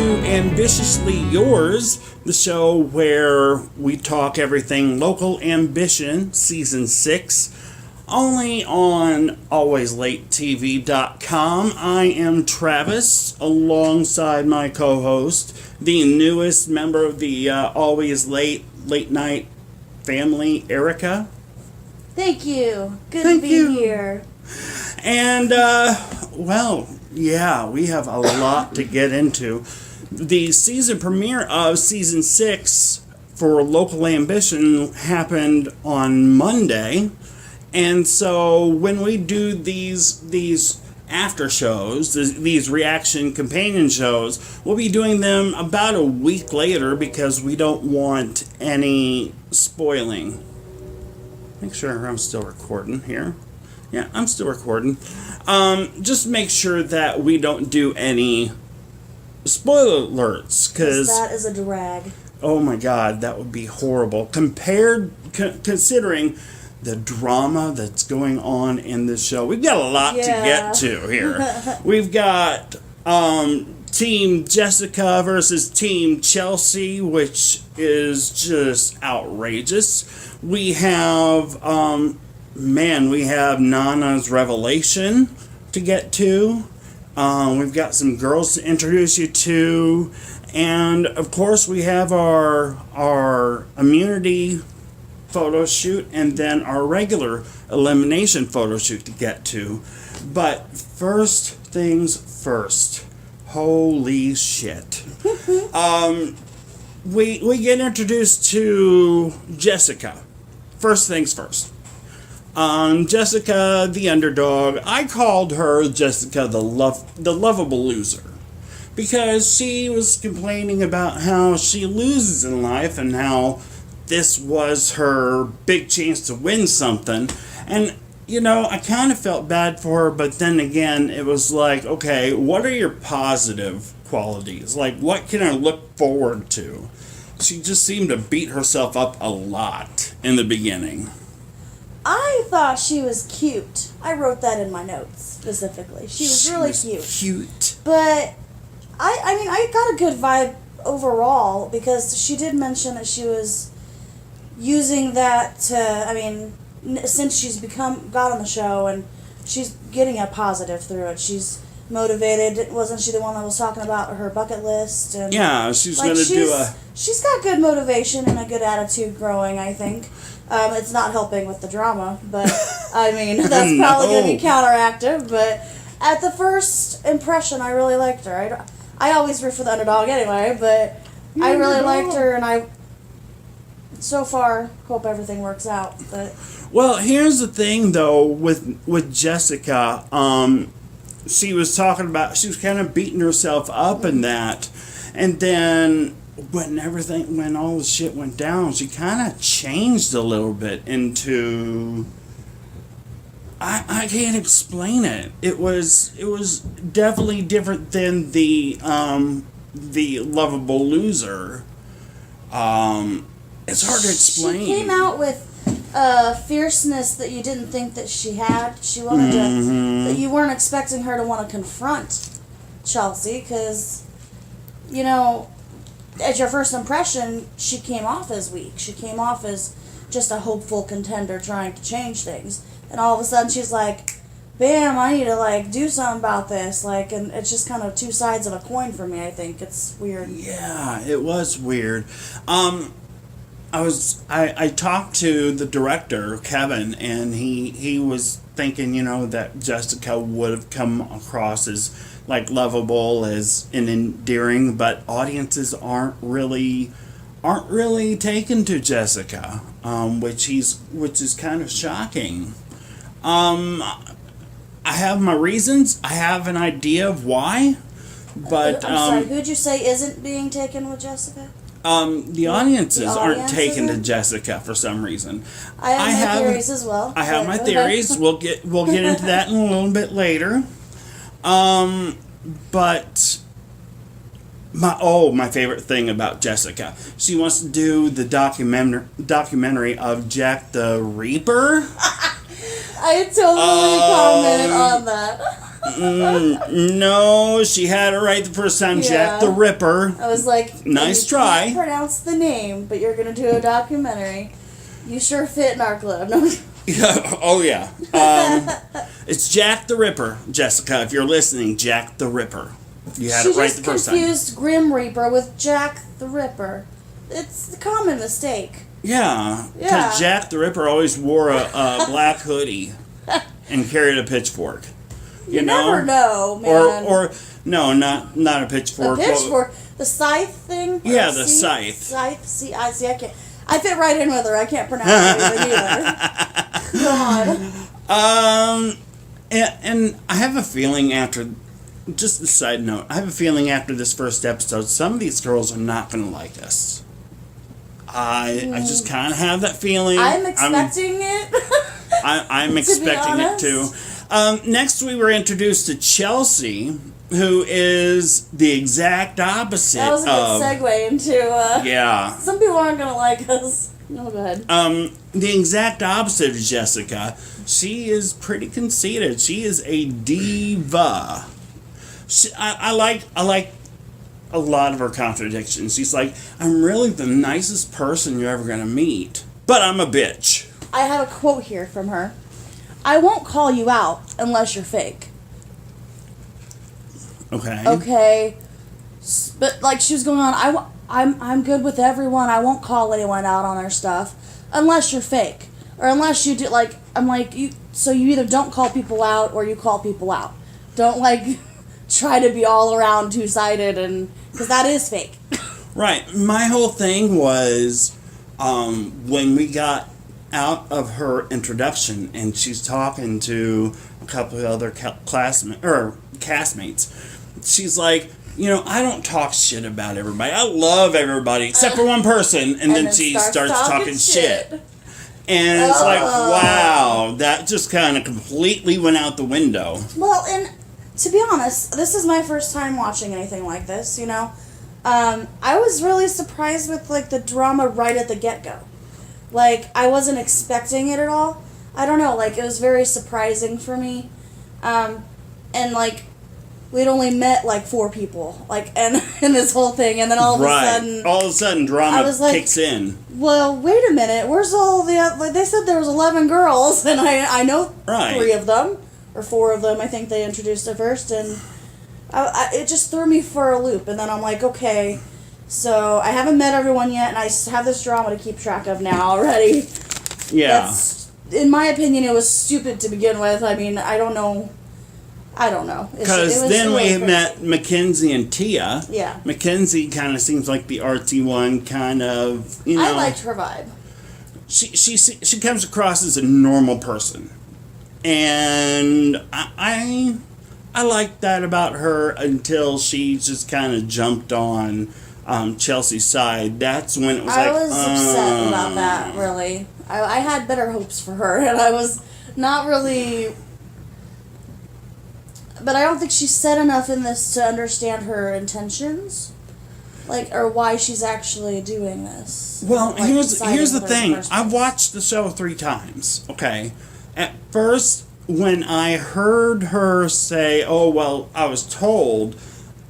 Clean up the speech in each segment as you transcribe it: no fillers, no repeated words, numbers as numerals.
Ambitiously Yours, the show where we talk everything local ambition, season 6, only on alwayslatetv.com. I am Travis, alongside my co-host, the newest member of the Always Late Night family, Erica. Thank you. Good to be here. And, we have a lot to get into. The season premiere of season 6 for Local Ambition happened on Monday. And so when we do these after shows, these reaction companion shows, we'll be doing them about a week later because we don't want any spoiling. Make sure I'm still recording here. Yeah, I'm still recording. Just make sure that we don't do any spoiler alerts, because that is a drag. Oh my God, that would be horrible. Considering the drama that's going on in this show, we've got a lot to get to here. We've got Team Jessica versus Team Chelsea, which is just outrageous. We have Nana's revelation to get to. We've got some girls to introduce you to, and of course we have our immunity photo shoot and then our regular elimination photo shoot to get to. But first things first. Holy shit. We get introduced to Jessica. First things first. Jessica, the underdog. I called her Jessica, the lovable loser, because she was complaining about how she loses in life and how this was her big chance to win something. And, I kind of felt bad for her, but then again, it was like, okay, what are your positive qualities? Like, what can I look forward to? She just seemed to beat herself up a lot in the beginning. I thought she was cute. I wrote that in my notes specifically. She was really cute. But I got a good vibe overall, because she did mention that she was using that to, since she's got on the show and she's getting a positive through it. She's motivated. Wasn't she the one that was talking about her bucket list? And yeah, she's going to do a... She's got good motivation and a good attitude growing, I think. It's not helping with the drama, but, that's probably going to be counteractive, but at the first impression, I really liked her. I always root for the underdog anyway, but I really liked her, and I, so far, hope everything works out, but... Well, here's the thing, though, with Jessica, she was kind of beating herself up in that, and then... when all the shit went down, she kind of changed a little bit into... I can't explain it. It was definitely different than the lovable loser. It's hard to explain. She came out with fierceness that you didn't think that she had. She wanted to... That you weren't expecting her to want to confront Chelsea, because, at your first impression, she came off as weak. She came off as just a hopeful contender trying to change things. And all of a sudden she's like, bam, I need to, do something about this. And it's just kind of two sides of a coin for me, I think. It's weird. Yeah, it was weird. I talked to the director, Kevin, and he was thinking, that Jessica would have come across as lovable and endearing, but audiences aren't really taken to Jessica, which is kind of shocking. I have my reasons. I have an idea of why, but I'm sorry. Who'd you say isn't being taken with Jessica? The audiences aren't taken to Jessica for some reason. I have my theories as well. I have my theories. We'll get into that in a little bit later. But my favorite thing about Jessica, she wants to do the documentary of Jack the Reaper. I totally commented on that. No, she had it right the first time. Yeah. Jack the Ripper. I was like, nice you try. Can't pronounce the name, but you're gonna do a documentary. You sure fit in our club. No. Yeah. Oh yeah. It's Jack the Ripper, Jessica. If you're listening, Jack the Ripper. You had it right the first time. She just confused Grim Reaper with Jack the Ripper. It's a common mistake. Yeah, because Jack the Ripper always wore a black hoodie and carried a pitchfork. You know? Never know, man. Or no, not a pitchfork. A pitchfork, the scythe thing. Yeah, the scythe. Scythe. See, I can't. I fit right in with her. I can't pronounce anything either. God. And I have a feeling after. Just a side note, I have a feeling after this first episode, some of these girls are not going to like us. I just kind of have that feeling. I'm expecting it. I'm expecting it too. Next, we were introduced to Chelsea, who is the exact opposite. That was a good segue into. Yeah. Some people aren't going to like us. No, go ahead. The exact opposite of Jessica. She is pretty conceited. She is a diva. I like a lot of her contradictions. She's like, I'm really the nicest person you're ever gonna meet, but I'm a bitch. I have a quote here from her. I won't call you out unless you're fake. Okay. But like she was going on, I'm good with everyone. I won't call anyone out on their stuff unless you're fake, or unless you do like I'm like you. So you either don't call people out or you call people out. Don't like try to be all around two-sided, and because that is fake. Right. My whole thing was when we got out of her introduction and she's talking to a couple of other castmates. She's like, you know, I don't talk shit about everybody. I love everybody except for one person, and then she starts talking shit. And it's like, wow, that just kind of completely went out the window. Well, and to be honest, this is my first time watching anything like this, you know. I was really surprised with, like, the drama right at the get-go. Like, I wasn't expecting it at all. I don't know, like, it was very surprising for me. And, like, we'd only met, like, 4 people, like, and in this whole thing, and then all of a sudden, drama kicks in. Well, wait a minute, where's all the other, like, they said there was 11 girls, and I know 3 of them. Or 4 of them, I think they introduced at first, and it just threw me for a loop. And then I'm like, okay, so I haven't met everyone yet, and I have this drama to keep track of now already. Yeah. In my opinion, it was stupid to begin with. I mean, I don't know. Because then we met Mackenzie and Tia. Yeah. Mackenzie kind of seems like the artsy one, kind of, you know. I liked her vibe. She comes across as a normal person. And I liked that about her until she just kind of jumped on Chelsea's side. That's when it was I was upset about that, really. I had better hopes for her, and I was not really... But I don't think she said enough in this to understand her intentions. Like, or why she's actually doing this. Well, like, here's the thing. I've watched the show 3 times, okay? At first, when I heard her say, oh, well, I was told,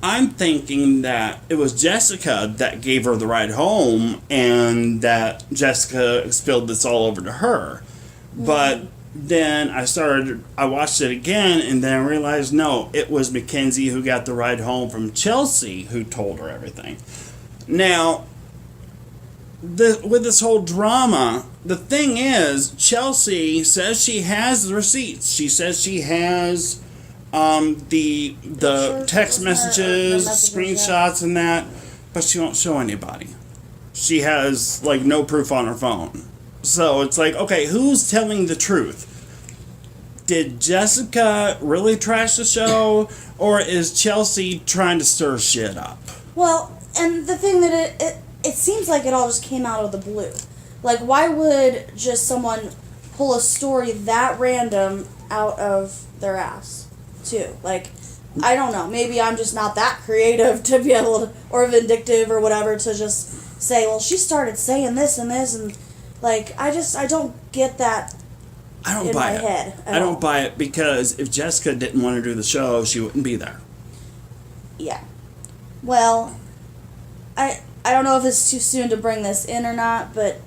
I'm thinking that it was Jessica that gave her the ride home and that Jessica spilled this all over to her. Mm-hmm. But then I watched it again, and then I realized, no, it was Mackenzie who got the ride home from Chelsea who told her everything. Now, with this whole drama, the thing is, Chelsea says she has the receipts. She says she has the text messages, screenshots, and that, but she won't show anybody. She has, like, no proof on her phone. So it's like, okay, who's telling the truth? Did Jessica really trash the show, or is Chelsea trying to stir shit up? Well, and the thing that it seems like it all just came out of the blue. Like, why would just someone pull a story that random out of their ass, too? Like, I don't know. Maybe I'm just not that creative to be able to, or vindictive or whatever, to just say, well, she started saying this and this, and, like, I don't get that I don't in buy my it. head. I don't buy it because if Jessica didn't want to do the show, she wouldn't be there. Yeah. Well, I don't know if it's too soon to bring this in or not, but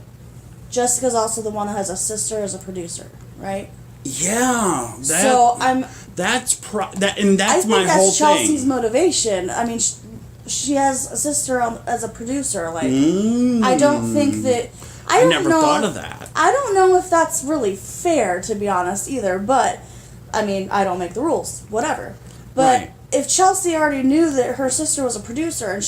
Jessica's also the one that has a sister as a producer, right? Yeah. That's my whole that's Chelsea's thing. motivation. I mean, she has a sister as a producer. Like, I don't think that. I never thought of that. I don't know if that's really fair, to be honest, either. But, I mean, I don't make the rules. Whatever. But Right. if Chelsea already knew that her sister was a producer, and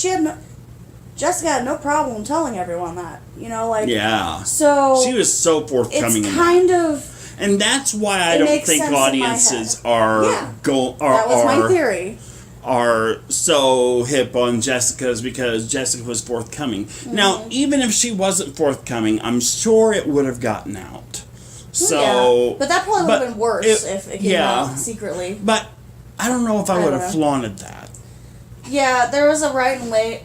Jessica had no problem telling everyone that, Yeah. So she was so forthcoming. It's kind of. And that's why I don't think audiences are that was my theory. Are so hip on Jessica's because Jessica was forthcoming. Mm-hmm. Now, even if she wasn't forthcoming, I'm sure it would have gotten out. So, but that probably would have been worse if it came out secretly. But I don't know if I would have flaunted that. Yeah, there was a right and way.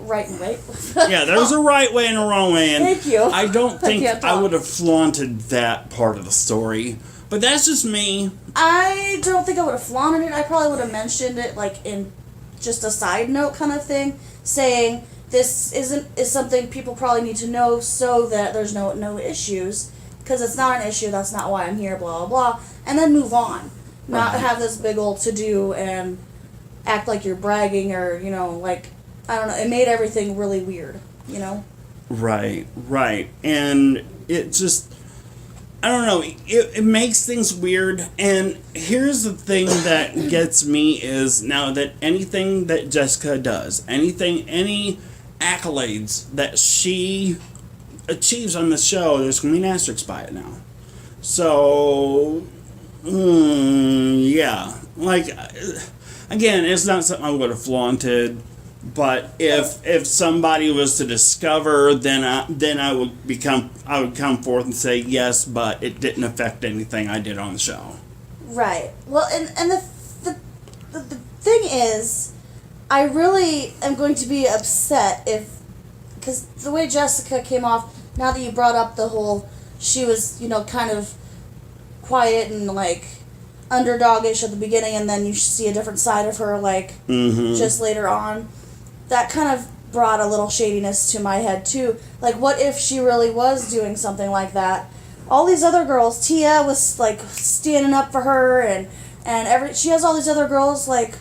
Yeah, there was a right way and a wrong way. And thank you. I don't think I would have flaunted that part of the story. But that's just me. I don't think I would have flaunted it. I probably would have mentioned it like in just a side note kind of thing, saying this is something people probably need to know so that there's no issues. Because it's not an issue, that's not why I'm here, blah, blah, blah. And then move on. Not have this big old to-do and act like you're bragging or, like, I don't know. It made everything really weird, Right. And it just, I don't know, it makes things weird. And here's the thing that gets me is now that anything that Jessica does, any accolades that she achieves on the show, there's going to be an asterisk by it now. So, yeah. Like, again, it's not something I would have flaunted. But if somebody was to discover, then I would come forth and say yes, but it didn't affect anything I did on the show. Right. Well, and the thing is, I really am going to be upset because the way Jessica came off. Now that you brought up the whole, she was kind of quiet and like underdogish at the beginning, and then you see a different side of her just later on. That kind of brought a little shadiness to my head, too. Like, what if she really was doing something like that? All these other girls, Tia was, like, standing up for her, and she has all these other girls, like,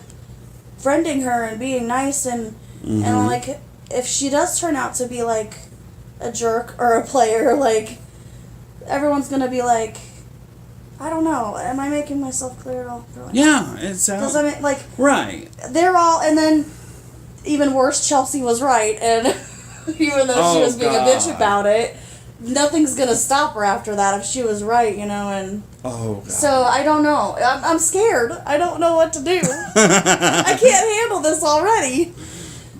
friending her and being nice, and like, if she does turn out to be, like, a jerk or a player, like, everyone's gonna be like, I don't know, am I making myself clear at all? Yeah, it sounds... Does that make, right. They're all, and then... Even worse, Chelsea was right, and even though she was being a bitch about it, nothing's gonna stop her after that if she was right, and... Oh, God. So, I don't know. I'm scared. I don't know what to do. I can't handle this already.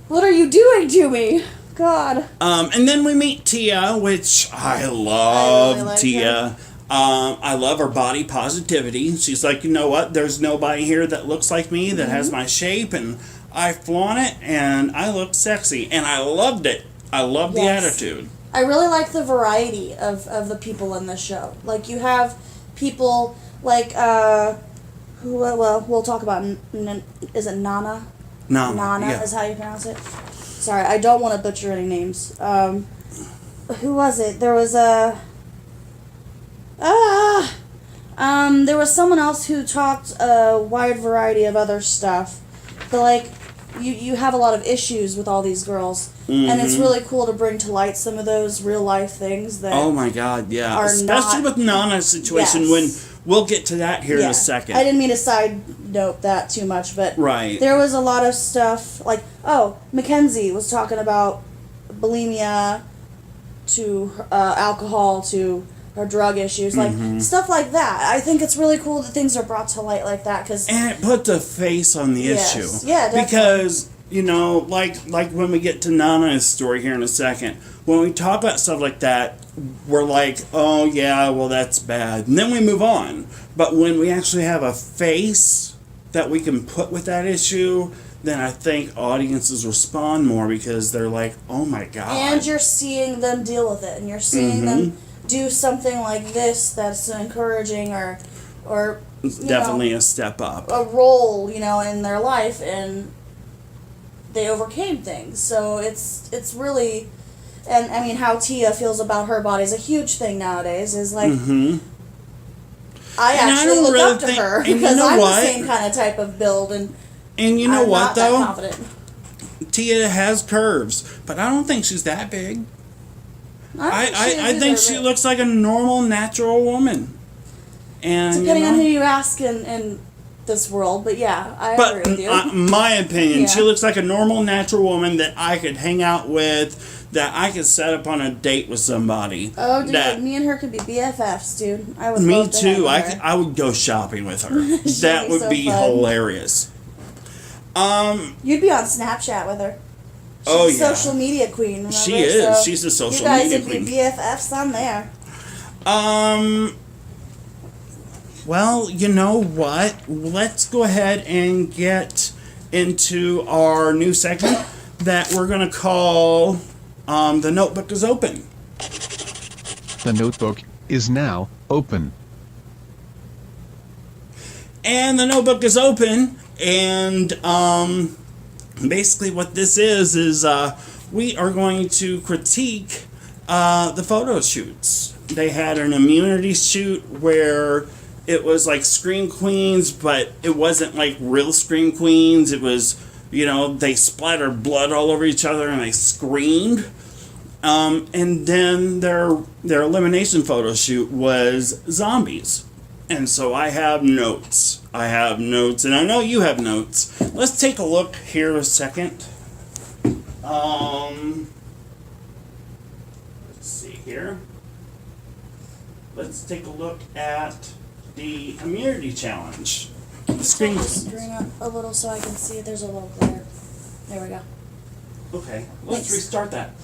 What are you doing to me? God. And then we meet Tia, which I love. I really like Tia. Her. I love her body positivity. She's like, you know what? There's nobody here that looks like me, that has my shape, and... I flaunt it, and I look sexy, and I loved it. I loved the attitude. I really like the variety of the people in this show. Like, you have people like, we'll talk about, is it Nana? Nana is how you pronounce it. Sorry, I don't want to butcher any names. Who was it? There was there was someone else who talked a wide variety of other stuff. But, like, you have a lot of issues with all these girls. And it's really cool to bring to light some of those real-life things that... Oh, my God, yeah. Especially with Nana's situation, when... We'll get to that here in a second. I didn't mean to side note that too much, but... Right. There was a lot of stuff, like... Oh, Mackenzie was talking about bulimia to alcohol to... or drug issues, like, stuff like that. I think it's really cool that things are brought to light like that, because... And it puts a face on the issue. Yeah, definitely. Because, like when we get to Nana's story here in a second, when we talk about stuff like that, we're like, oh, yeah, well, that's bad. And then we move on. But when we actually have a face that we can put with that issue... then I think audiences respond more because they're like, oh, my God. And you're seeing them deal with it, and you're seeing them do something like this that's encouraging or It's definitely a step up. A role, in their life, and they overcame things. So it's really, and I mean, how Tia feels about her body is a huge thing nowadays. Is like, I actually look up to her because I'm the same kind of type of build, and you know I'm what not though? that confident. Tia has curves, but I don't think she's that big. I think she looks like a normal, natural woman. And depending on who you ask in this world, but yeah, I agree with you. My opinion, she looks like a normal, natural woman that I could hang out with, that I could set up on a date with somebody. Oh, dude, me and her could be BFFs, dude. I would. Me too. I would go shopping with her. That would be hilarious. You'd be on Snapchat with her. She's a social media queen, remember? She is. So she's a social media queen. You guys would be BFFs on there. Well, you know what? Let's go ahead and get into our new segment that we're going to call The Notebook is Open. The notebook is now open. And the notebook is open, and basically what this is we are going to critique the photo shoots. They had an immunity shoot where it was like Scream Queens, but it wasn't like real Scream Queens. It was, they splattered blood all over each other and they screamed. And then their elimination photo shoot was zombies. And so I have notes. And I know you have notes. Let's take a look here a second. Let's see here. Let's take a look at the immunity challenge. Screen up a little so I can see it. There's a little glare. There we go. Okay, let's restart that.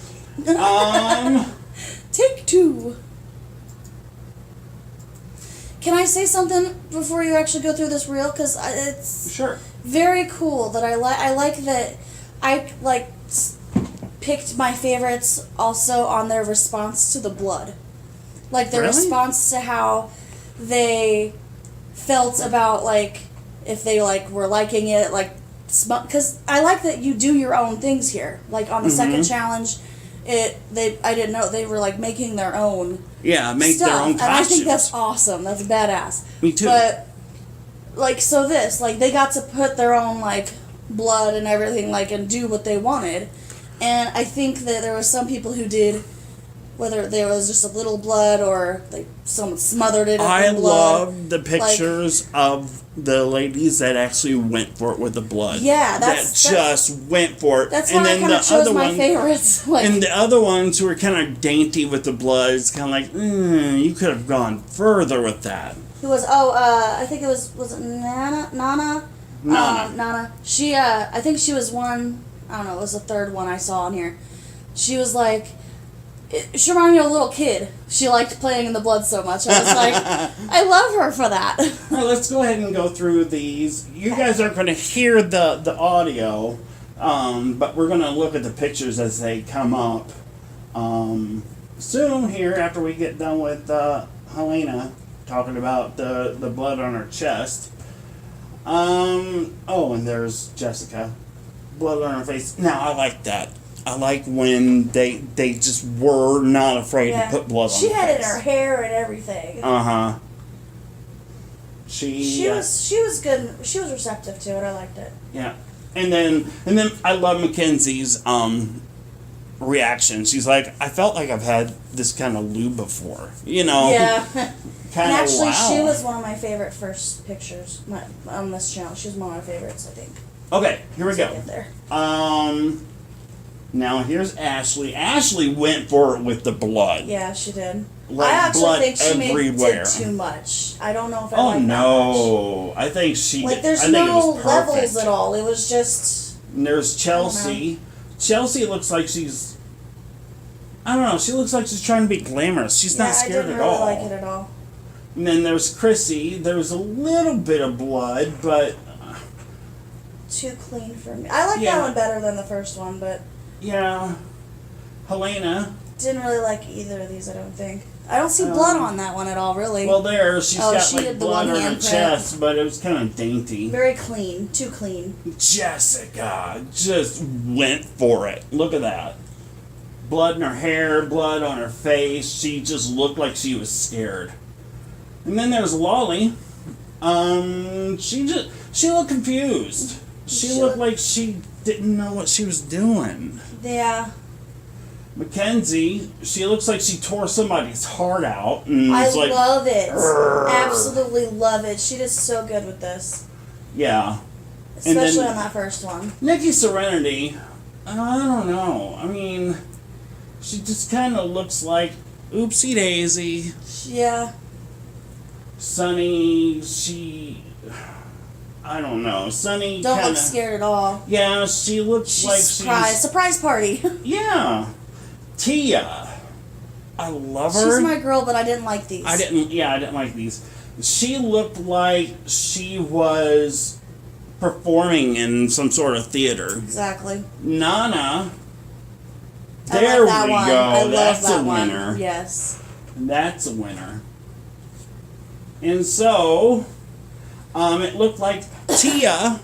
Take 2. Can I say something before you actually go through this reel? Because it's very cool that I like that I picked my favorites also on their response to the blood. Like their response to how they felt about if they were liking it, because I like that you do your own things here. Like on the second challenge, I didn't know they were making their own. Yeah, make stuff. their own costumes. And I think that's awesome. That's badass. Me too. But so this they got to put their own blood and everything and do what they wanted, and I think that there was some people who did. Whether there was just a little blood or someone smothered it in blood. I love the pictures of the ladies that actually went for it with the blood. Yeah, that just went for it. That's why I kind of chose my favorites. And the other ones who were kind of dainty with the blood, it's kind of you could have gone further with that. Who was? I think it was it Nana? Nana. She, I think she was one. I don't know. It was the third one I saw on here. She was she reminded me of a little kid. She liked playing in the blood so much. I was I love her for that. All right, let's go ahead and go through these. You guys aren't going to hear the audio, but we're going to look at the pictures as they come up soon here after we get done with Helena talking about the blood on her chest. And there's Jessica. Blood on her face. Now, I like that. I like when they just were not afraid to put blood on her face. She had it in her hair and everything. Uh-huh. She was good. She was receptive to it. I liked it. Yeah. And then I love Mackenzie's reaction. She's like, I felt like I've had this kind of lube before. Yeah. And actually, she was one of my favorite first pictures on this channel. She was one of my favorites, I think. Okay, here we go. Get there. Now here's Ashley. Ashley went for it with the blood. Yeah, she did. I actually think she did too much. I don't know if I like that much. I think she did. There's no levels at all. It was just... And there's Chelsea. Chelsea looks like she's... I don't know. She looks like she's trying to be glamorous. She's not scared at all. I didn't really like it at all. And then there's Chrissy. There's a little bit of blood, but... Too clean for me. I like that one better than the first one, but... Yeah. Helena. Didn't really like either of these, I don't think. I don't see blood on that one at all, really. Well, she's got she like did the blood one on her handprint. chest, but it was kind of dainty. Very clean. Too clean. Jessica just went for it. Look at that. Blood in her hair, blood on her face. She just looked like she was scared. And then there's Lolly. She looked confused. She looked like she didn't know what she was doing. Yeah. Mackenzie, she looks like she tore somebody's heart out. And I like, love it. Rrr. Absolutely love it. She did so good with this. Yeah. Especially on that first one. Nikki Serenity, I don't know. I mean, she just kind of looks like oopsie daisy. Yeah. Sunny, I don't know. Sunny Don't kinda, look scared at all. Yeah, she looks like she's... Surprise party. Yeah. Tia. I love her. She's my girl, but I didn't like these. I didn't like these. She looked like she was performing in some sort of theater. Exactly. Nana. I There like that we one. go. I love That's that a winner. one. Yes. That's a winner. And so, it looked like Tia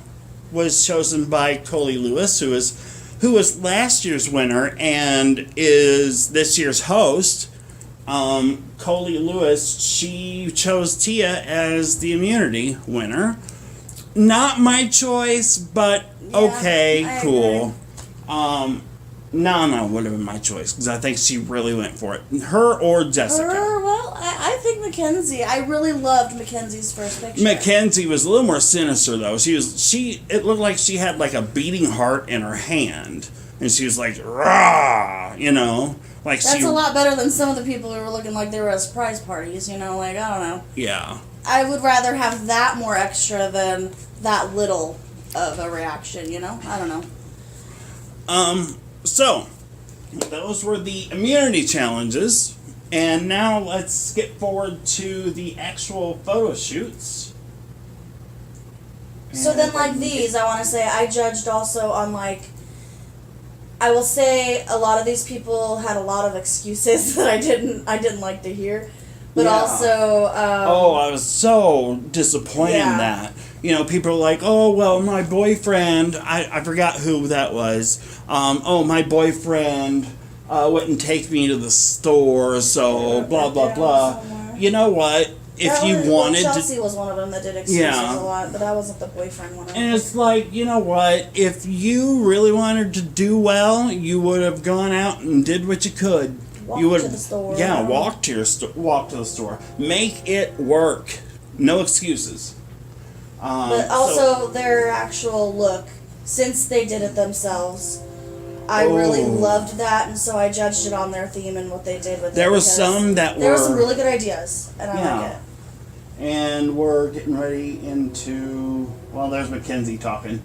was chosen by Coley Lewis, who was last year's winner and is this year's host. Coley Lewis, she chose Tia as the immunity winner. Not my choice, but okay, I cool. Nana would have been my choice because I think she really went for it. Her or Jessica. Well, I think Mackenzie. I really loved Mackenzie's first picture. Mackenzie was a little more sinister though. It looked like she had like a beating heart in her hand, and she was like, rah, like That's a lot better than some of the people who were looking like they were at surprise parties. Like I don't know. Yeah. I would rather have that more extra than that little of a reaction. I don't know. So, those were the immunity challenges, and now let's skip forward to the actual photo shoots. So then, like these, I want to say I judged also on I will say a lot of these people had a lot of excuses that I didn't like to hear, but also. I was so disappointed in that. People are like, oh, well, my boyfriend, I forgot who that was. My boyfriend wouldn't take me to the store, so blah, blah, blah. Somewhere. You know what? If you wanted Chelsea was one of them that did excuses a lot, but I wasn't the boyfriend one. And it's like, you know what? If you really wanted to do well, you would have gone out and did what you could. You would to the store. Yeah, walk to the store. Make it work. No excuses. But also their actual look, since they did it themselves, I really loved that, and so I judged it on their theme and what they did with it. There were some that there were some really good ideas, and I like it. And we're getting ready into, well, there's Mackenzie talking.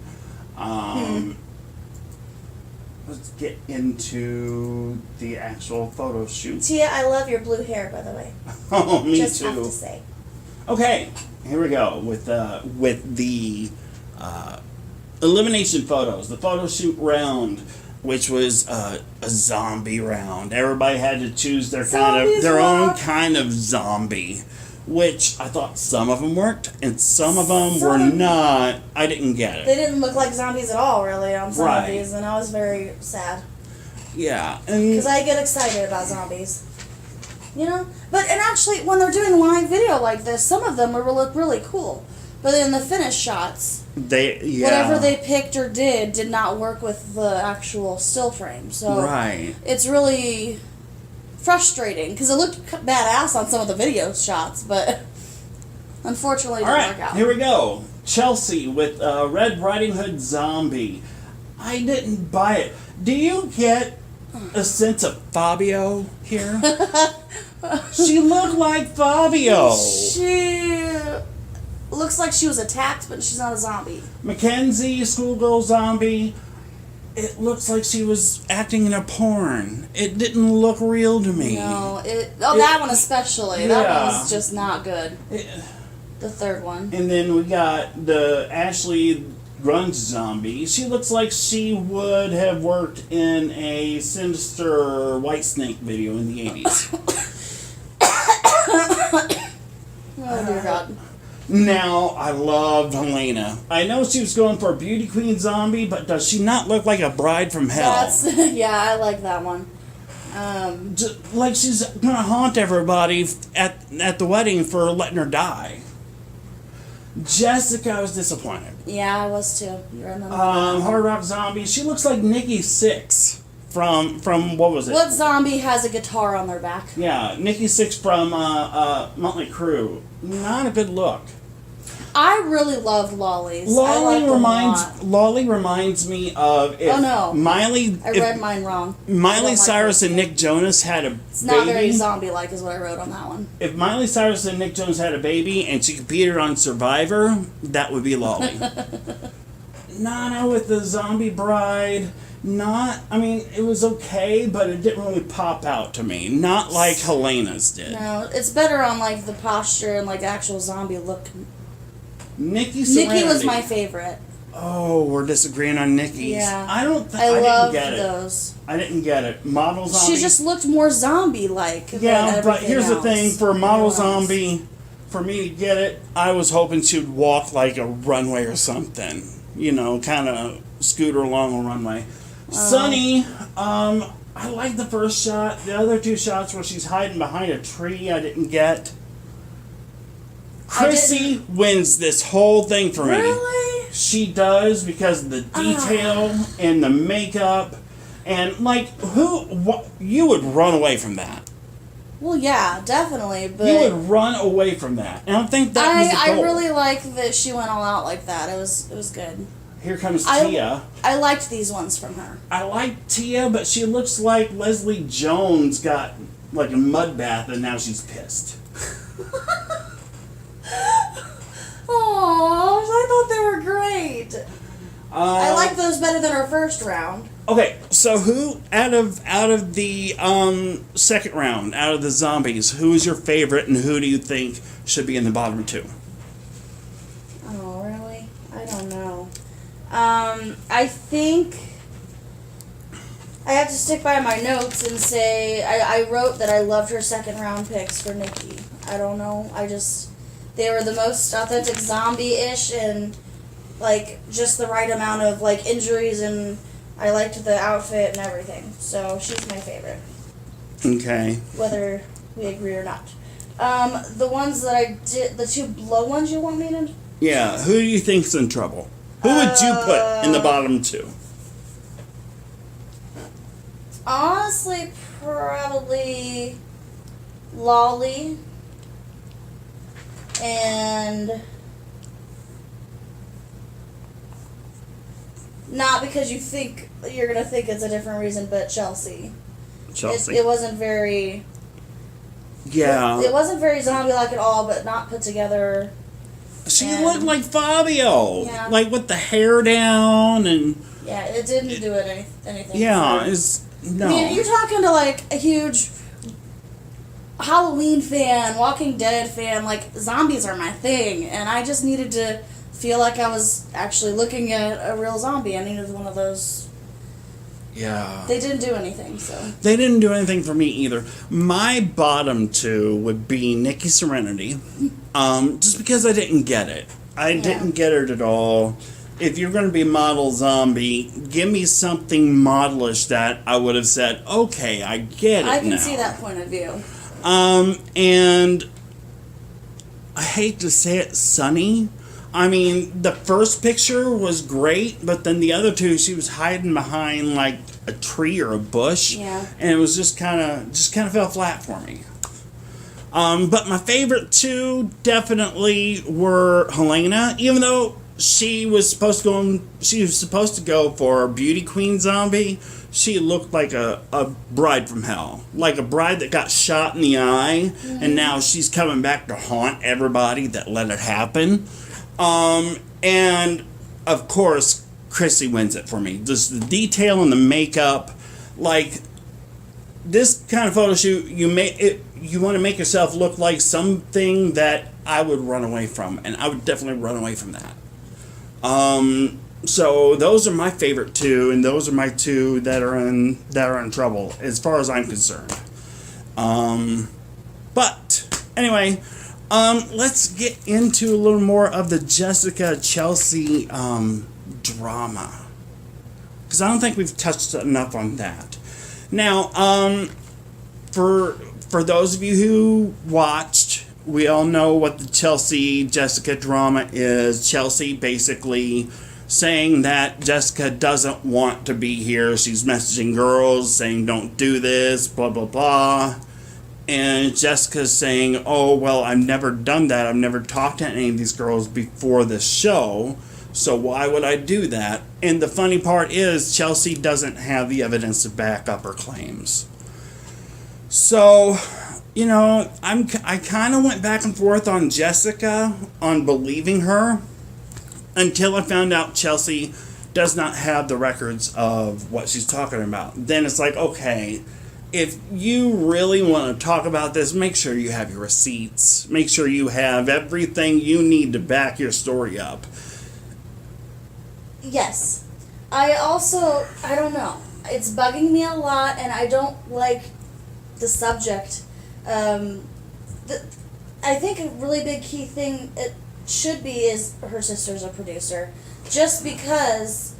Let's get into the actual photo shoot. Tia, I love your blue hair, by the way. Oh, me Just too. have to say. Okay, here we go with the elimination photos, the photo shoot round, which was a zombie round. Everybody had to choose their own kind of zombie, which I thought some of them worked and some of them were not. I didn't get it. They didn't look like zombies at all, really, on some of these, and I was very sad. Yeah, because I get excited about zombies. But actually, when they're doing live video like this, some of them look really cool. But in the finished shots, whatever they picked or did not work with the actual still frame. So it's really frustrating because it looked badass on some of the video shots, but unfortunately it didn't work out. Here we go. Chelsea with Red Riding Hood zombie. I didn't buy it. Do you get a sense of Fabio here? She looked like Fabio. She looks like she was attacked, but she's not a zombie. Mackenzie, schoolgirl zombie. It looks like she was acting in a porn. It didn't look real to me. No, that one especially. That one was just not good. The third one. And then we got the Ashley grunge zombie. She looks like she would have worked in a Sinister Whitesnake video in the 80s. Oh dear God. Now, I loved Helena. I know she was going for a beauty queen zombie, but does she not look like a bride from hell? Yeah, I like that one. Just, like she's gonna haunt everybody at the wedding for letting her die. Jessica, I was disappointed. Yeah, I was too. You remember? Hard Rock Zombie. She looks like Nikki Sixx from what was it? What zombie has a guitar on their back? Yeah, Nikki Sixx from Motley Crue. Not a good look. I really loved Lolly's. Lolly reminds me of if Miley. I read mine wrong. Miley Cyrus and Nick Jonas had a It's baby. not very zombie-like, is what I wrote on that one. If Miley Cyrus and Nick Jonas had a baby and she competed on Survivor, that would be Lolly. Nana with the zombie bride. It was okay, but it didn't really pop out to me. Not like Helena's did. No, it's better on like the posture and like actual zombie look. Nikki was my favorite. Oh, we're disagreeing on Nikki's. Yeah. I loved didn't get those. I didn't get it. Model zombie. She just looked more zombie-like. Yeah, but here's the thing: for a model zombie, for me to get it, I was hoping she would walk like a runway or something. You know, kind of scooter along a runway. Sunny, I like the first shot. The other two shots where she's hiding behind a tree, I didn't get. Chrissy wins this whole thing for me. Really? She does because of the detail and the makeup. And, like, you would run away from that. Well, yeah, definitely, but... You would run away from that. And I think that was the goal. I really like that she went all out like that. It was good. Here comes Tia. I liked these ones from her. I like Tia, but she looks like Leslie Jones got, like, a mud bath and now she's pissed. Oh, I thought they were great. I like those better than our first round. Okay, so who out of the second round, out of the zombies, who is your favorite, and who do you think should be in the bottom two? Oh, really? I don't know. I think I have to stick by my notes and say I wrote that I loved her second round picks for Nikki. I don't know. They were the most authentic zombie-ish and, like, just the right amount of, like, injuries, and I liked the outfit and everything. So, she's my favorite. Okay. Whether we agree or not. The ones that I did, the two low ones you want me to... Yeah, who do you think's in trouble? Who would you put in the bottom two? Honestly, probably Lolly. And not because you're gonna think it's a different reason, but Chelsea. It wasn't very. Yeah. It wasn't very zombie-like at all, but not put together. She looked like Fabio, yeah. Like with the hair down and. Yeah, it didn't do anything. Yeah, no. I mean, you're talking to like a huge Halloween fan, Walking Dead fan, like, zombies are my thing, and I just needed to feel like I was actually looking at a real zombie. I needed one of those. Yeah. They didn't do anything, so. They didn't do anything for me either. My bottom two would be Nikki Serenity, just because I didn't get it. I didn't get it at all. If you're going to be model zombie, give me something modelish that I would have said, okay, I get it now. I can see that point of view. And I hate to say it, Sunny. I mean, the first picture was great, but then the other two, she was hiding behind like a tree or a bush, yeah, and it was just kind of fell flat for me. But my favorite two definitely were Helena, even though she was supposed to go for a beauty queen zombie. She looked like a bride from hell. Like a bride that got shot in the eye, and now she's coming back to haunt everybody that let it happen. And, of course, Chrissy wins it for me. Just the detail and the makeup. Like, this kind of photo shoot, you want to make yourself look like something that I would run away from, and I would definitely run away from that. So those are my favorite two, and those are my two that are in trouble as far as I'm concerned. But anyway, Let's get into a little more of the Jessica Chelsea drama, because I don't think we've touched enough on that. Now, for those of you who watched, we all know what the Chelsea Jessica drama is. Chelsea basically saying that Jessica doesn't want to be here. She's messaging girls saying don't do this, blah blah blah. And Jessica's saying, oh, well, I've never done that. I've never talked to any of these girls before this show, so why would I do that? And the funny part is, Chelsea doesn't have the evidence to back up her claims. So, you know, I kind of went back and forth on Jessica, on believing her, until I found out Chelsea does not have the records of what she's talking about. Then it's like, okay, if you really want to talk about this, make sure you have your receipts. Make sure you have everything you need to back your story up. Yes. I don't know. It's bugging me a lot, and I don't like the subject. I think a really big key thing it should be is her sister's a producer. Just because,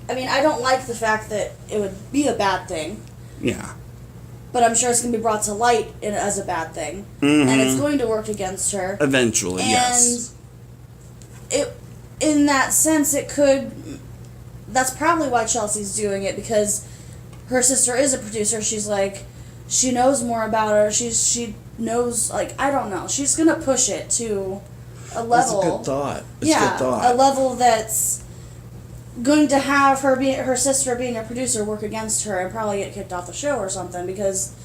I mean, I don't like the fact that it would be a bad thing. Yeah. But I'm sure it's going to be brought to light as a bad thing. Mm-hmm. And it's going to work against her. Eventually, yes. And in that sense, it could... That's probably why Chelsea's doing it, because her sister is a producer. She's like... She knows more about her. She knows, like, I don't know. She's going to push it to a level... That's a good thought. It's yeah, a good thought. A level that's going to have her sister being a producer work against her and probably get kicked off the show or something, because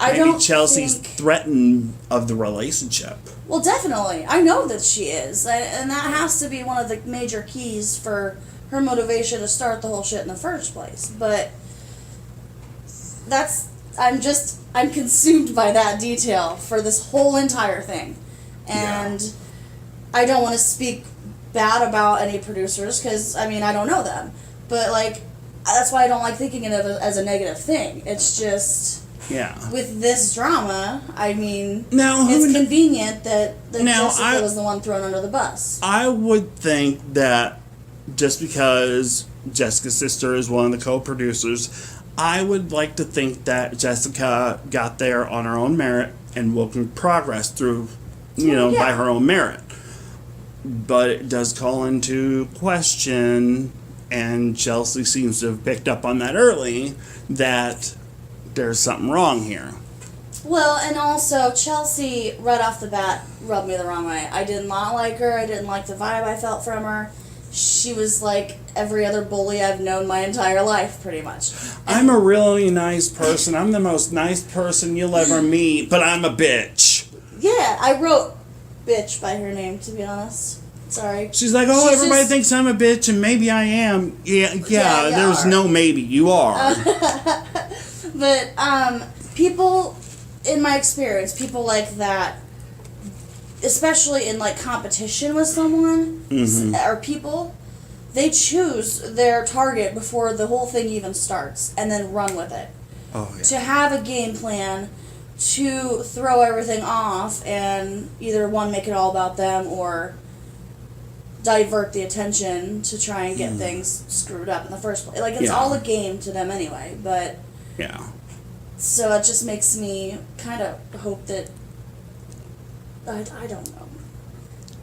I don't Maybe Chelsea's think... threatened of the relationship. Well, definitely. I know that she is. And that has to be one of the major keys for her motivation to start the whole shit in the first place. But I'm consumed by that detail for this whole entire thing. And I don't want to speak bad about any producers, because, I mean, I don't know them. But, like, that's why I don't like thinking of it as a negative thing. It's just... Yeah. With this drama, I mean, now, it's convenient that now, Jessica was the one thrown under the bus. I would think that just because Jessica's sister is one of the co-producers, I would like to think that Jessica got there on her own merit and will progress through, by her own merit. But it does call into question, and Chelsea seems to have picked up on that early, that there's something wrong here. Well, and also, Chelsea, right off the bat, rubbed me the wrong way. I did not like her. I didn't like the vibe I felt from her. She was like every other bully I've known my entire life, pretty much. I'm a really nice person. I'm the most nice person you'll ever meet, but I'm a bitch. Yeah, I wrote bitch by her name, to be honest. Sorry. She's like, everybody thinks I'm a bitch, and maybe I am. Yeah, there's no maybe. You are. But, people, in my experience, people like that, especially in, like, competition with someone, or people, they choose their target before the whole thing even starts, and then run with it. Oh, yeah. To have a game plan, to throw everything off, and either, one, make it all about them, or divert the attention to try and get things screwed up in the first place. Like, it's all a game to them anyway, but... Yeah. So it just makes me kind of hope that... I don't know.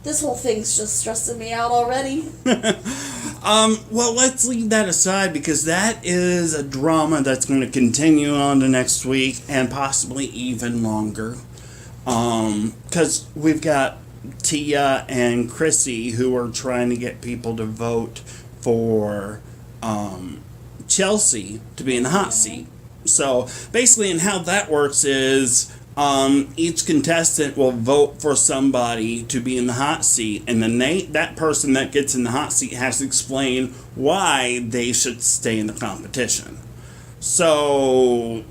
This whole thing's just stressing me out already. Well, let's leave that aside, because that is a drama that's going to continue on to next week, and possibly even longer. Because we've got Tia and Chrissy, who are trying to get people to vote for Chelsea to be in the hot seat. So basically, and how that works is each contestant will vote for somebody to be in the hot seat, and then that person that gets in the hot seat has to explain why they should stay in the competition. So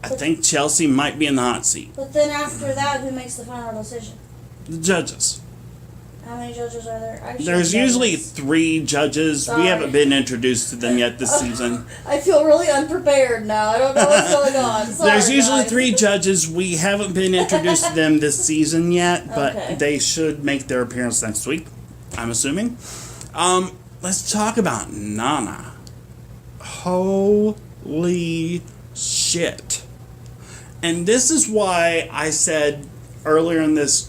I think Chelsea might be in the hot seat. But then after that, who makes the final decision? The judges. Oh, How many judges are there? There's usually 3 judges. Sorry. We haven't been introduced to them yet this season. I feel really unprepared now. I don't know what's going on. Sorry, There's usually guys. 3 judges. We haven't been introduced to them this season yet, but Okay. they should make their appearance next week, I'm assuming. Let's talk about Nana. Holy shit. And this is why I said earlier in this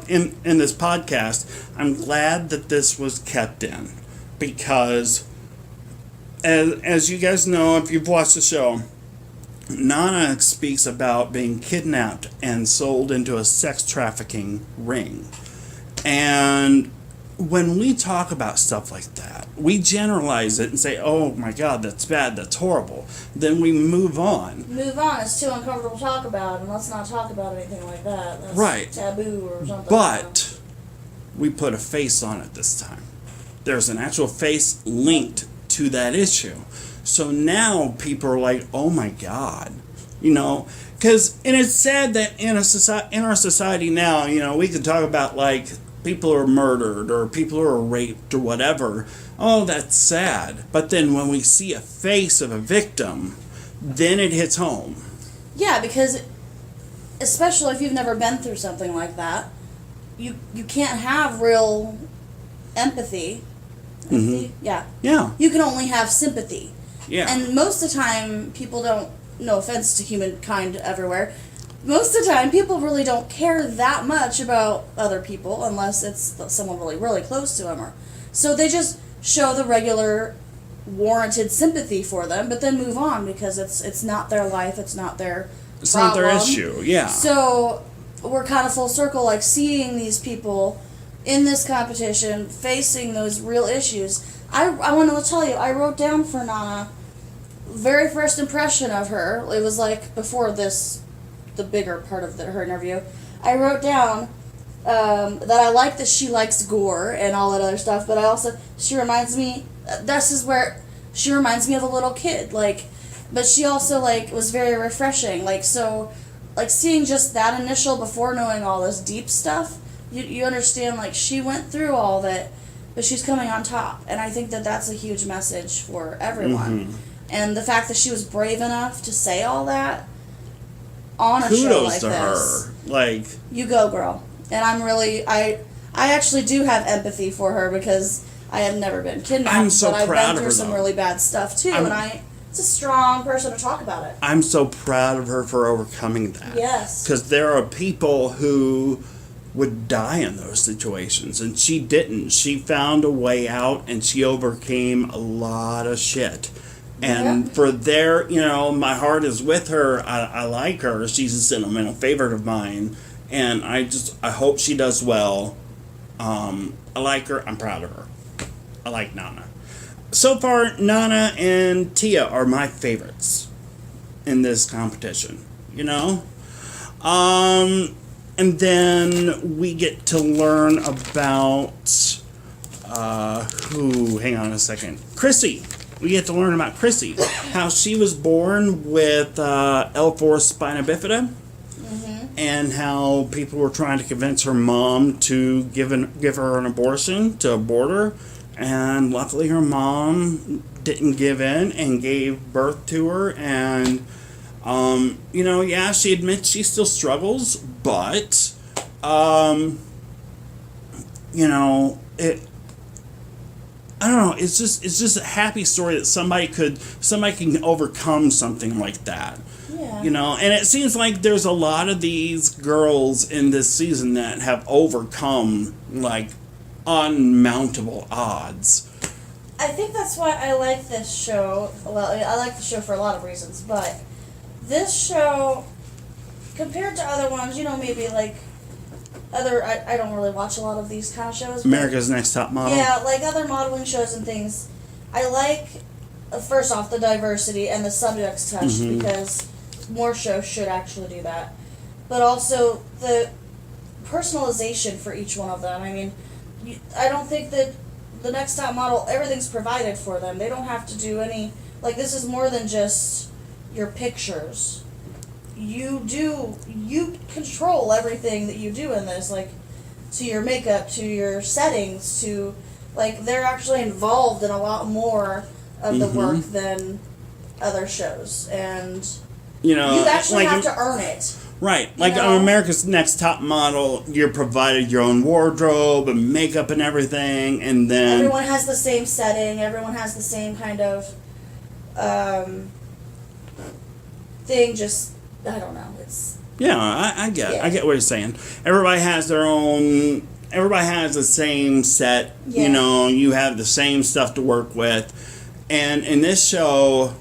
in this podcast, I'm glad that this was kept in, because as you guys know, if you've watched the show, Nana speaks about being kidnapped and sold into a sex trafficking ring. And when we talk about stuff like that, we generalize it and say, oh my God, that's bad, that's horrible. Then we move on. Move on. It's too uncomfortable to talk about, and let's not talk about anything like that. That's Right. taboo or something. But we put a face on it this time. There's an actual face linked to that issue. So now people are like, oh my God. You know, because, and it's sad that in our society now, you know, we can talk about like people are murdered or people are raped or whatever. Oh, that's sad. But then when we see a face of a victim, then it hits home. Yeah, because especially if you've never been through something like that, you can't have real empathy. Empathy? Yeah. Yeah. You can only have sympathy. Yeah. And most of the time, people don't, no offense to humankind everywhere, most of the time, people really don't care that much about other people unless it's someone really, really close to them. So they just show the regular, warranted sympathy for them, but then move on because it's not their life, it's not their It's problem. not their issue, yeah. So we're kind of full circle, like seeing these people in this competition facing those real issues. I want to tell you, I wrote down for Nana, very first impression of her, it was like before this, the bigger part of her interview, I wrote down that I like that she likes gore and all that other stuff, but I also, she reminds me of a little kid, like, but she also, like, was very refreshing, like, so, like, seeing just that initial before knowing all this deep stuff, you understand, like, she went through all of it, but she's coming on top, and I think that that's a huge message for everyone. Mm-hmm. And the fact that she was brave enough to say all that on a show Kudos like to this. her. Like, You go, girl. And I'm really, I actually do have empathy for her because I have never been kidnapped, I'm so but I've proud been of through her, some though. really bad stuff too, it's a strong person to talk about it. I'm so proud of her for overcoming that. Yes. Because there are people who would die in those situations, and she didn't. She found a way out, and she overcame a lot of shit. And for there, you know, my heart is with her. I like her. She's a sentimental favorite of mine. And I hope she does well. I like her. I'm proud of her. I like Nana. So far, Nana and Tia are my favorites in this competition. You know? And then we get to learn about, hang on a second. Chrissy. We get to learn about Chrissy, how she was born with L4 spina bifida, and how people were trying to convince her mom to give her an abortion, to abort her, and luckily her mom didn't give in and gave birth to her, and you know, yeah, she admits she still struggles, but you know, I don't know. It's just a happy story that somebody can overcome something like that. Yeah. You know, and it seems like there's a lot of these girls in this season that have overcome like unmountable odds. I think that's why I like this show. Well, I like the show for a lot of reasons, but this show, compared to other ones, you know, maybe like I don't really watch a lot of these kind of shows. America's Next Top Model. Yeah, like other modeling shows and things. I like, first off, the diversity and the subjects touched, because more shows should actually do that. But also the personalization for each one of them. I mean, I don't think that the Next Top Model, everything's provided for them. They don't have to do any, like, this is more than just your pictures. You control everything that you do in this. Like, to your makeup, to your settings, to, like, they're actually involved in a lot more of the work than other shows, and you actually have to earn it. Right. Like on America's Next Top Model, you're provided your own wardrobe and makeup and everything, and then everyone has the same setting, everyone has the same kind of thing, just, I don't know, it's... Yeah, I get what you're saying. Everybody has their own, everybody has the same set, you have the same stuff to work with, and in this show...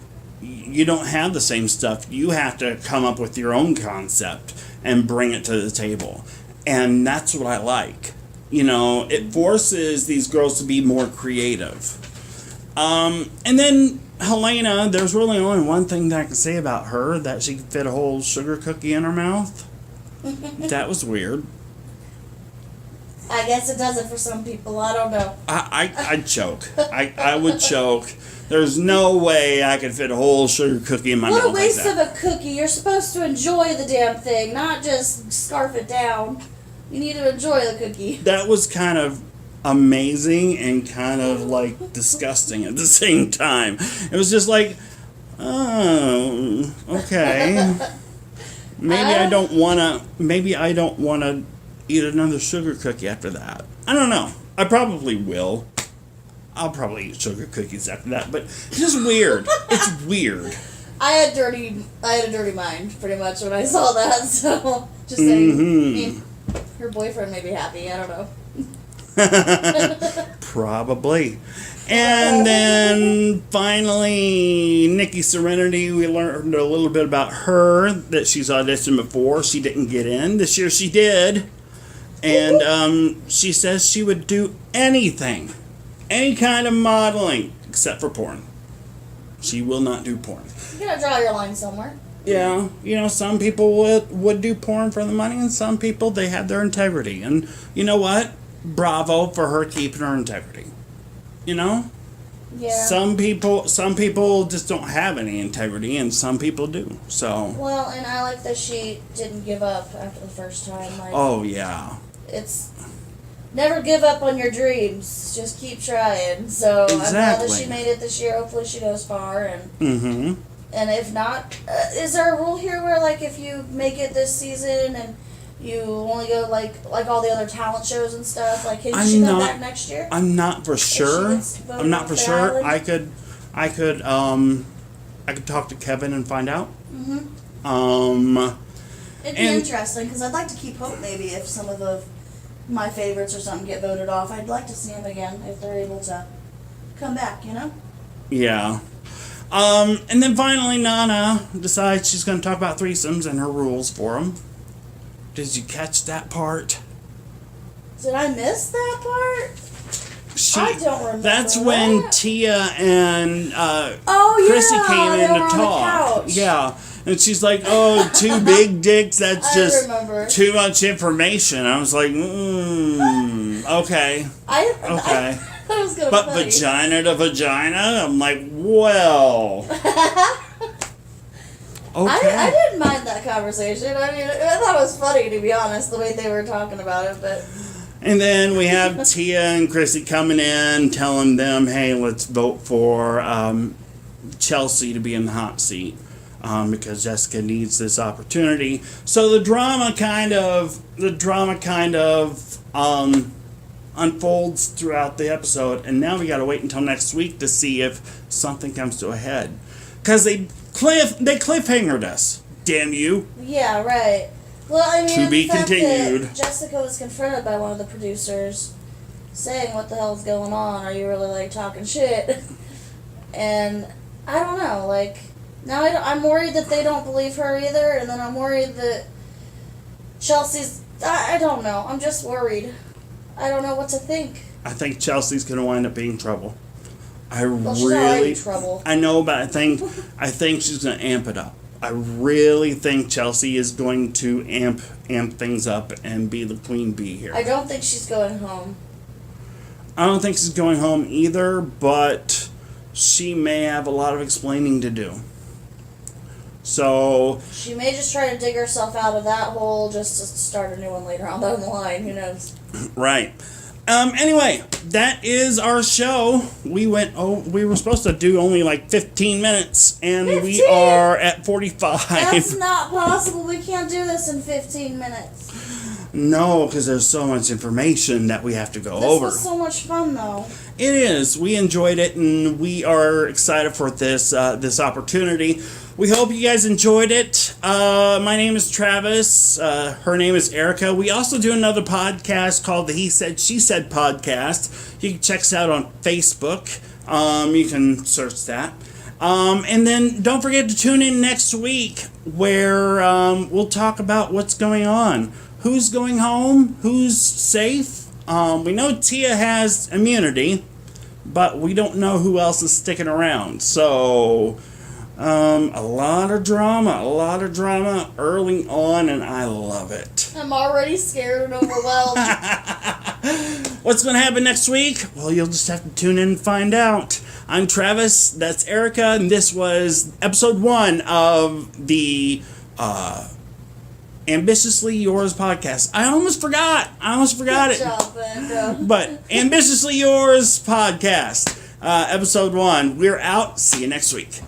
You don't have the same stuff. You have to come up with your own concept and bring it to the table. And that's what I like. It forces these girls to be more creative. And then Helena, there's really only one thing that I can say about her, that she could fit a whole sugar cookie in her mouth. That was weird. I guess it does it for some people. I don't know. I'd choke. I would choke. There's no way I could fit a whole sugar cookie in my mouth. What a waste of a cookie. You're supposed to enjoy the damn thing, not just scarf it down. You need to enjoy the cookie. That was kind of amazing and kind of like disgusting at the same time. It was just like, oh, okay. Maybe I don't want to eat another sugar cookie after that. I don't know. I probably will. I'll probably eat sugar cookies after that, but it's just weird. It's weird. I had a dirty mind pretty much when I saw that. So just saying, I mean, her boyfriend may be happy. I don't know. Probably. And then finally, Nikki Serenity. We learned a little bit about her, that she's auditioned before. She didn't get in. This year she did, and she says she would do anything. Any kind of modeling, except for porn. She will not do porn. You gotta draw your line somewhere. Yeah, some people would do porn for the money, and some people, they have their integrity. And you know what? Bravo for her keeping her integrity. Yeah. Some people just don't have any integrity, and some people do. So. Well, and I like that she didn't give up after the first time. Like, oh yeah. It's. Never give up on your dreams. Just keep trying. So exactly. I'm glad that she made it this year. Hopefully she goes far. And and if not, is there a rule here where, like, if you make it this season and you only go like all the other talent shows and stuff, like, can she come back next year? I'm not for sure. I'm not for sure. I could talk to Kevin and find out. It'd be interesting because I'd like to keep hope. Maybe if some of my favorites or something get voted off, I'd like to see them again if they're able to come back, Yeah. And then finally Nana decides she's going to talk about threesomes and her rules for them. Did you catch that part? Did I miss that part? I don't remember. That's when Tia and Chrissy came in to talk. Yeah. And she's like, oh, 2 big dicks, that's just too much information. I was like, okay. I thought it was going to be funny. Vagina to vagina? I'm like, well. Okay. I didn't mind that conversation. I mean, I thought it was funny, to be honest, the way they were talking about it, but... And then we have Tia and Chrissy coming in, telling them, hey, let's vote for Chelsea to be in the hot seat. Because Jessica needs this opportunity. So the drama kind of unfolds throughout the episode, and now we gotta wait until next week to see if something comes to a head. Because they cliffhangered us. Damn you. Yeah, right. Well, I mean, to be continued. That Jessica was confronted by one of the producers saying, what the hell's going on? Are you really, like, talking shit? And I don't know, like... Now I'm worried that they don't believe her either, and then I'm worried that Chelsea's... I don't know. I'm just worried. I don't know what to think. I think Chelsea's going to wind up being trouble. She's already trouble. I know, but I think she's going to amp it up. I really think Chelsea is going to amp things up and be the queen bee here. I don't think she's going home. I don't think she's going home either, but she may have a lot of explaining to do. So she may just try to dig herself out of that hole just to start a new one later on down the line. Who knows? Right. Anyway, that is our show. We were supposed to do only like 15 minutes, and 15? we are at 45. That's not possible. We can't do this in 15 minutes. No, because there's so much information that we have to go over. This was so much fun, though. It is. We enjoyed it, and we are excited for this opportunity. We hope you guys enjoyed it. My name is Travis. Her name is Erica. We also do another podcast called the He Said, She Said podcast. You can check us out on Facebook. You can search that. And then don't forget to tune in next week where we'll talk about what's going on. Who's going home? Who's safe? We know Tia has immunity, but we don't know who else is sticking around. So, a lot of drama early on, and I love it. I'm already scared and overwhelmed. What's going to happen next week? Well, you'll just have to tune in and find out. I'm Travis, that's Erica, and this was episode 1 of the Ambitiously Yours podcast. I almost forgot Good it. job, Becca. But Ambitiously Yours podcast, episode 1. We're out. See you next week.